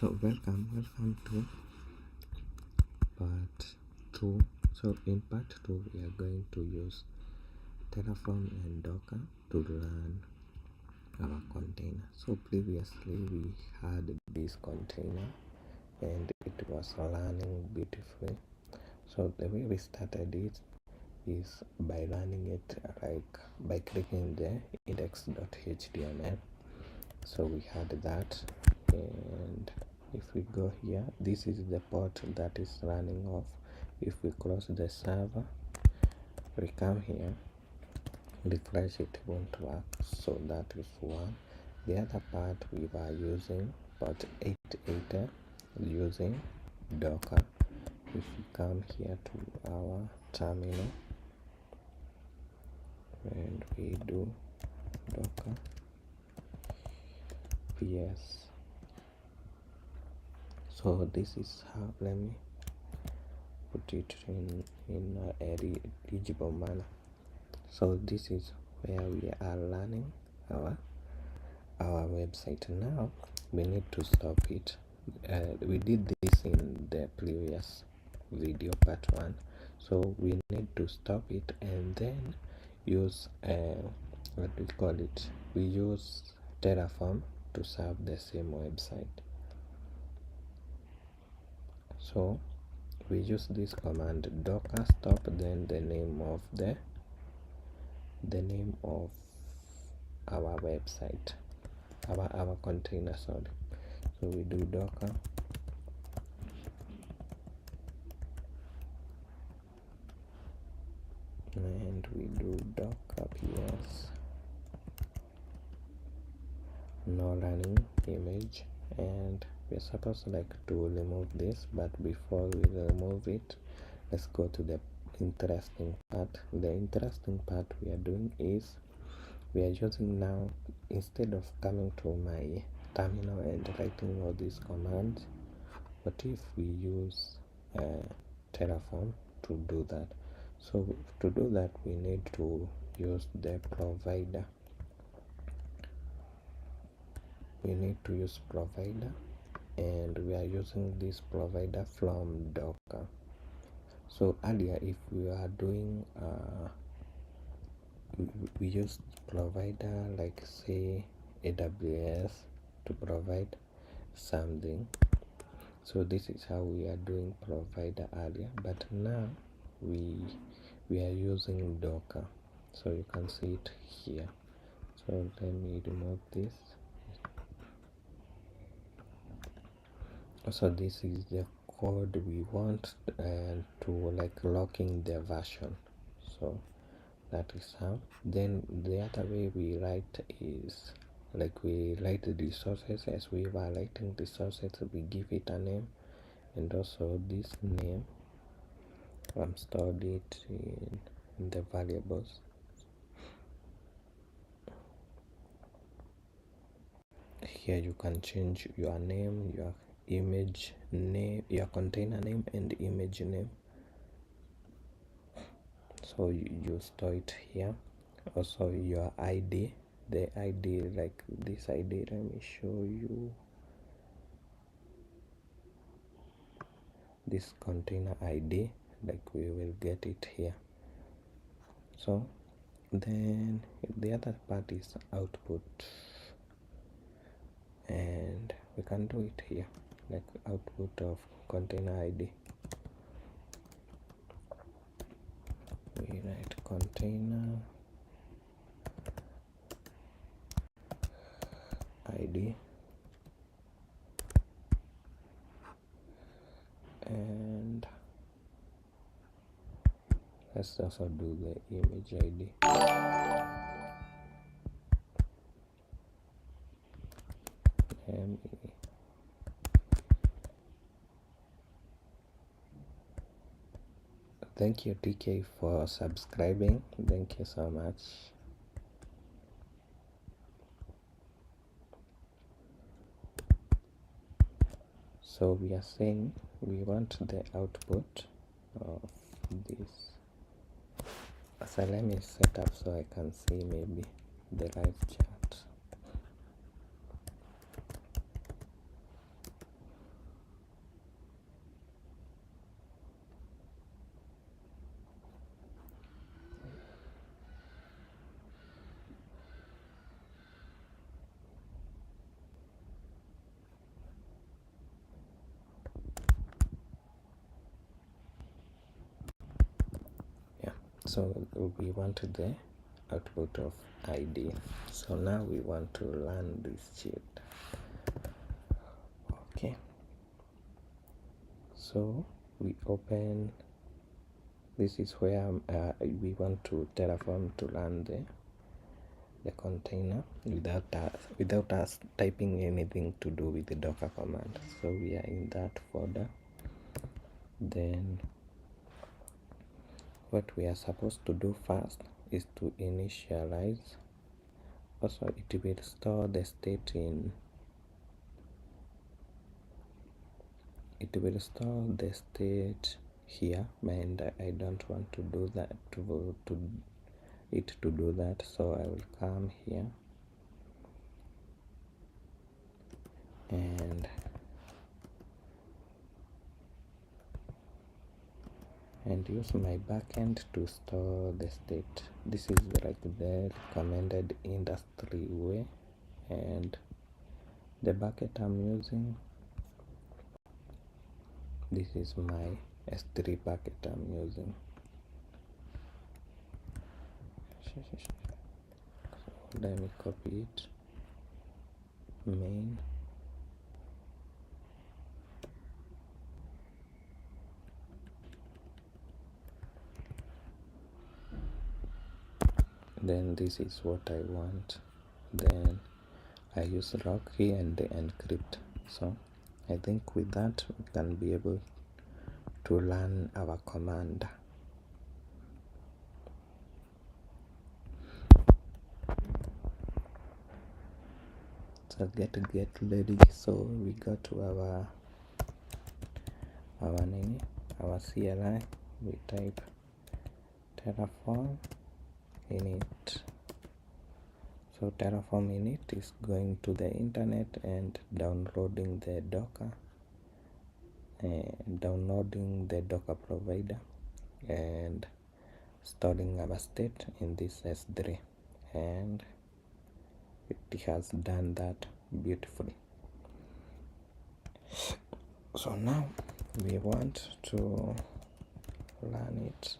So welcome to part 2. So in part 2 we are going to use Terraform and Docker to run our container. So previously we had this container and it was running beautifully. So the way we started it is by running it by clicking the index.html. So we had that, and if we go here, this is the port that is running off. If we close the server, we come here, refresh, it won't work. So that is one. The other part, we were using port 88 using Docker. If we come here to our terminal and we do Docker ps, so this is how, let me put it in a legible manner. So this is where we are running our website. Now we need to stop it. We did this in the previous video, part 1. So we need to stop it and then use what we call it, we use Terraform to serve the same website. So we use this command docker stop, then the name of our website, our container, sorry. So we do docker and we do docker ps, no running image, and we're supposed to remove this, but before we remove it, let's go to the interesting part. The interesting part we are doing is we are using now, instead of coming to my terminal and writing all these commands, what if we use Terraform to do that? So to do that, we need to use the provider. We need to use provider, and we are using this provider from Docker. So earlier, if we are doing we use provider like say AWS to provide something. So this is how we are doing provider earlier, but now we are using Docker. So you can see it here. So let me remove this. So this is the code we want to locking the version. So that is how. Then the other way we write is we write the resources. As we were writing resources, we give it a name, and also this name stored it in the variables. Here you can change your name, your image name, your container name, and image name. So you store it here. Also your ID, the ID, like this ID, let me show you this container ID, we will get it here. So then the other part is output, and we can do it here, output of container ID. We write container ID, and let's also do the image ID. Thank you, TK, for subscribing. Thank you so much. So we are saying we want the output of this. So let me set up so I can see maybe the live chat. So we want the output of ID. So now we want to run this sheet. Okay, so we open, this is where we want to Terraform to run the container without us typing anything to do with the Docker command. So we are in that folder. Then what we are supposed to do first is to initialize. Also, it will store the state in, it will store the state here, and I don't want to do that, to do that. So I will come here and use my backend to store the state. This is like the recommended industry way, and the bucket I'm using, this is my S3 bucket I'm using. So let me copy it, main, then this is what I want. Then I use rock here and the encrypt. So I think with that we can be able to run our command. So get ready. So we go to our CLI. We type Terraform init. So Terraform init is going to the internet and downloading the Docker, downloading the Docker provider, and storing our state in this S3, and it has done that beautifully. So now we want to run it.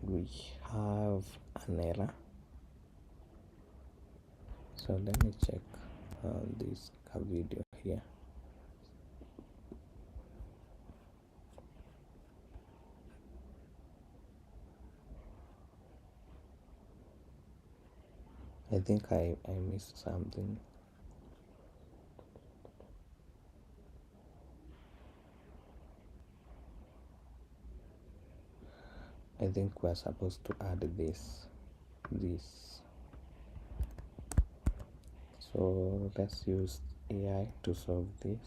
We have an error, so let me check this video here. I think I missed something. I think we're supposed to add this. So let's use AI to solve this.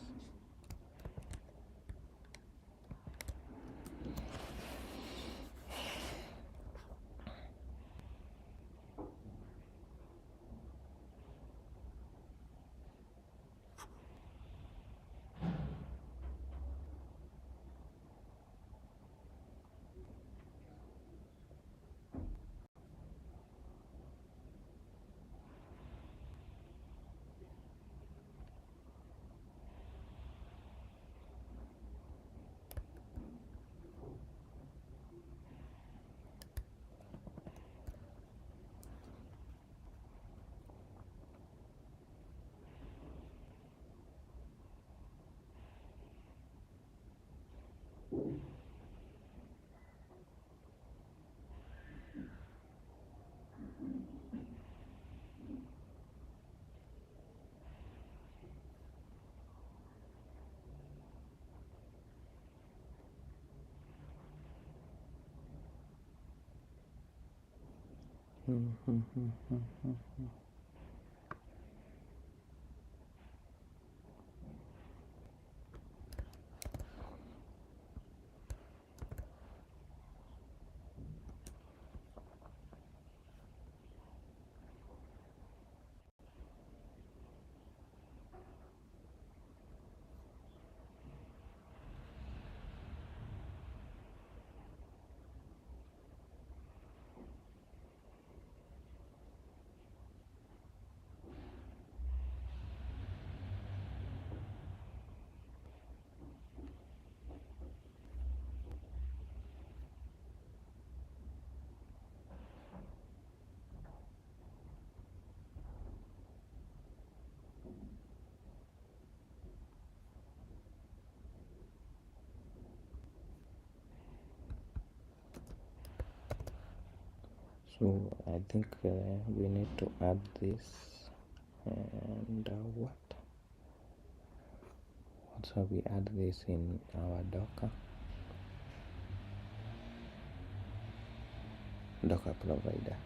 So I think we need to add this, and so we add this in our Docker provider.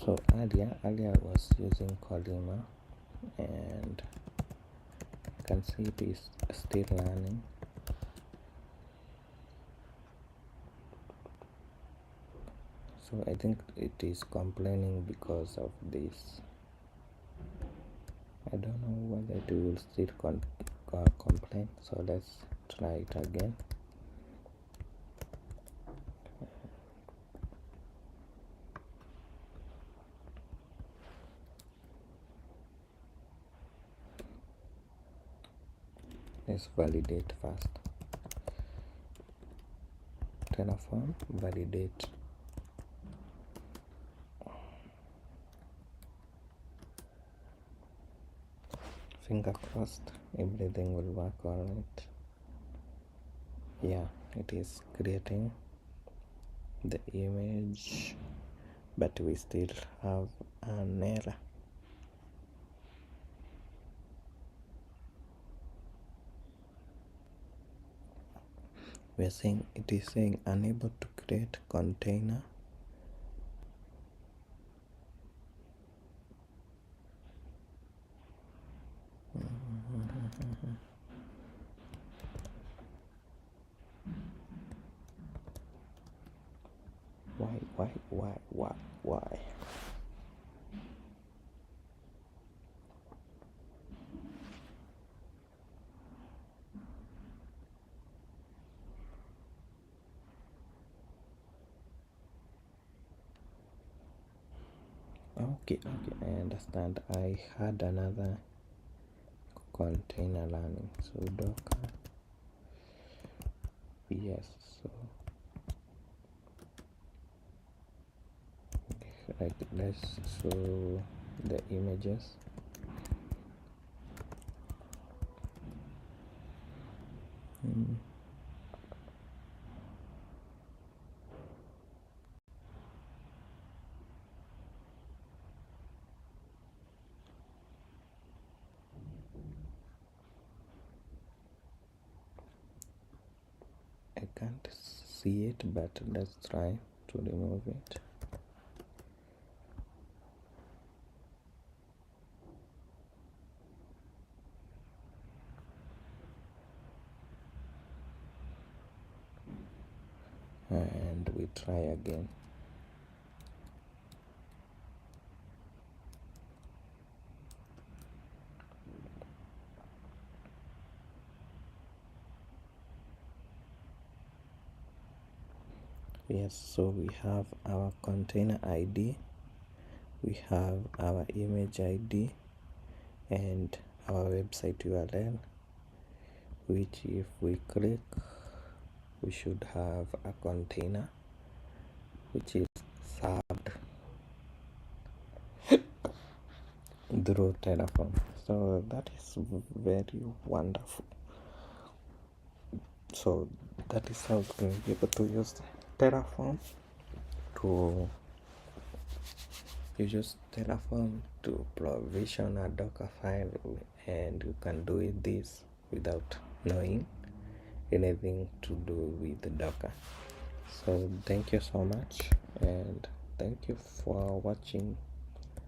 So earlier I was using Colima, and you can see it is still learning. So I think it is complaining because of this. I don't know whether it will still complain. So let's try it again. Let's validate first. Terraform, validate. Finger crossed, everything will work alright. Yeah, it is creating the image, but we still have an error. We are saying it is saying unable to create container. Why? Okay, I understand. I had another container learning. So Docker, yes. So let's show the images. I can't see it, but let's try to remove it. And we try again. Yes, so we have our container ID, we have our image ID, and our website URL, which if we click, we should have a container which is served through Terraform. So that is very wonderful. So that is how we'll be able to use Terraform to provision a Docker file, and you can do this without knowing anything to do with Docker. So thank you so much, and thank you for watching